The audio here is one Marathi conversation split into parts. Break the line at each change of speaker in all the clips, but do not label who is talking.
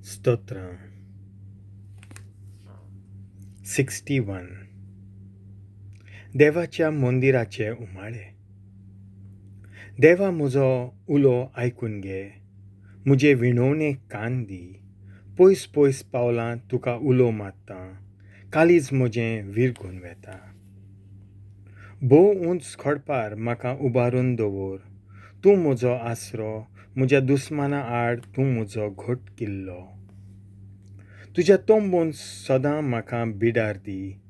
स्तोत्र 61 देवाच्या मंदिराचे उमाळे. देवा म्हजो उलो आयकून घे, म्हजे विणवणेक कान दी. पयस पयस पावलां तुका उलो मारता, काळीज म्हजें विरगून वेता. भोव उंच खोडपार म्हाका उबारून दवर, तूं म्हजो आसरो, म्हज्या दुस्माना आड तूं म्हजो घोट किल्लो. तुज्या तोंबून सदां म्हाका बिडार दी,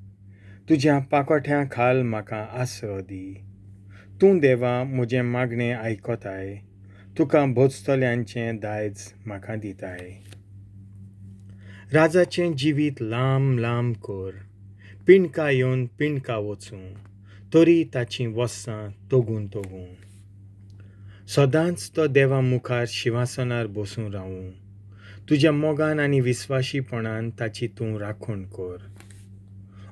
तुज्या पाकोठ्या खाल म्हाका आसरो दी. तूं देवा म्हजें मागणें आयकोताय, तुका भोजतल्यांचें दायज म्हाका दिताय. राजाचें जिवीत लांब लांब कर, पिणका येवन पिणका वचूं, तरी ताचीं वस्सां तोगून तोगूं. सदांच तो देवा मुखार शिंवासनार बसून रावूं, तुज्या मोगान आनी विस्वाशीपणान ताची तूं राखण कर.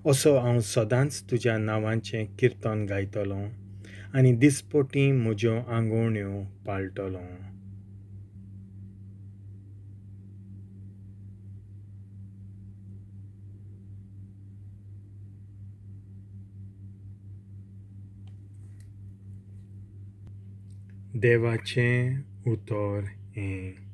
असो हांव सदांच तुज्या नांवाचें किर्तन गायतलों आनी दिसपटी म्हज्यो आंगवण्यो पाळटलों. देवाचें उतर हें.